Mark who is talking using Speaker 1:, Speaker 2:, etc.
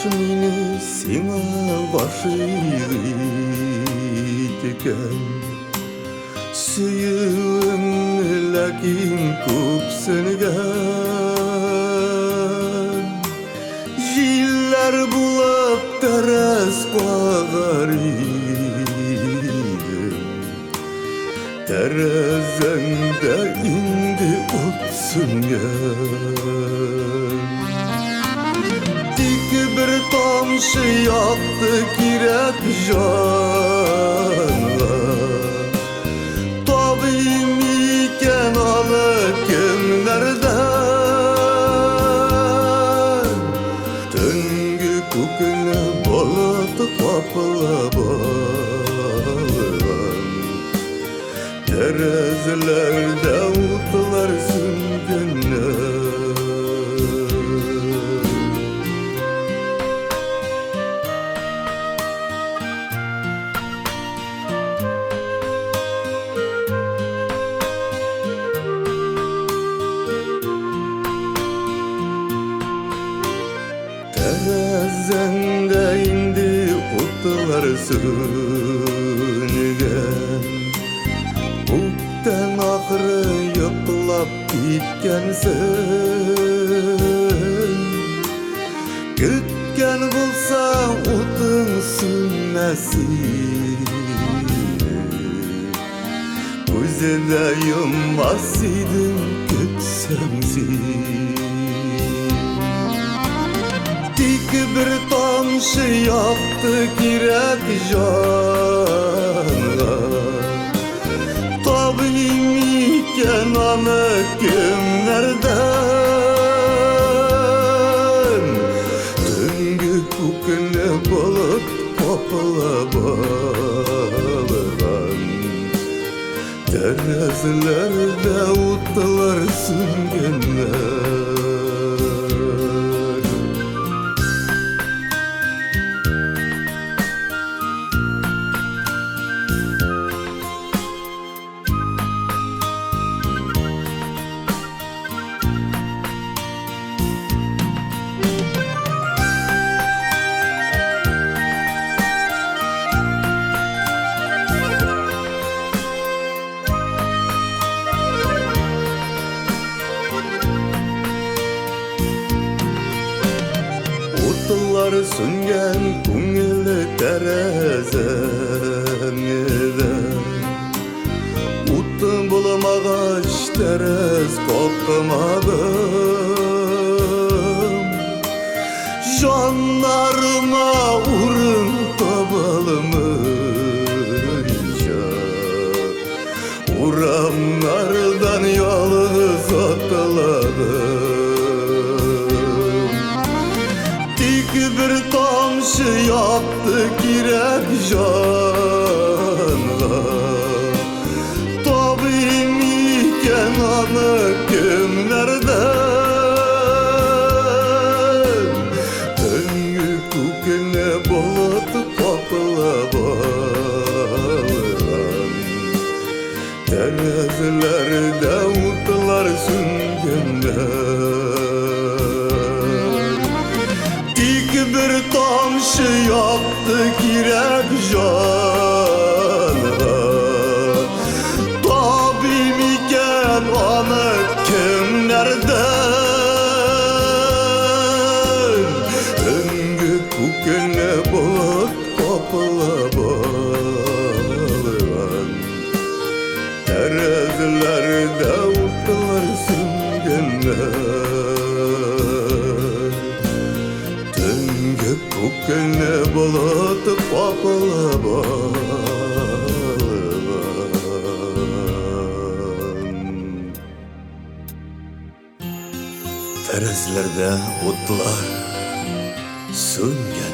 Speaker 1: meni sena başıyken Süyün lakin köpsüngen Jiller bulap teres bağarıydım Terezende indi utsüngen Dik bir tamşı yaktı kirek canla Tabim iken alıp kimlerden Tüngü kukunu balatı kapıla bağlan Terezlerde utlar süngenler Terezende indi utlar süngen Ukten ahırı yıkılap gitkensin Kütken bulsa utun sünnesi Gözüne yummaz idim kütsemsin Dik bir tamşı yaktı kirek canla Tabim iken anı kimlerden Tüngü kukunu balık kapıla bağlan Terezlerde utlar süngenler Utlar süngen kungili terezemde Utun bulamağaç terez kokmadım Canlarıma urun tabalımınca Uramlardan yalnız atladım Bir tamşı yaktı kirek canla Tabim iken anı kimlerden Tüngü kukune balatı kapıla bağlan Terezlerde utlar süngenler Bir tamşı yaktı kirek canla Tabim iken anı kimlerden Tüngü kukune balık kapıla bağlan Terezlerde utlar süngenler Kukune balatı papala bağlan Terezlerde utlar süngen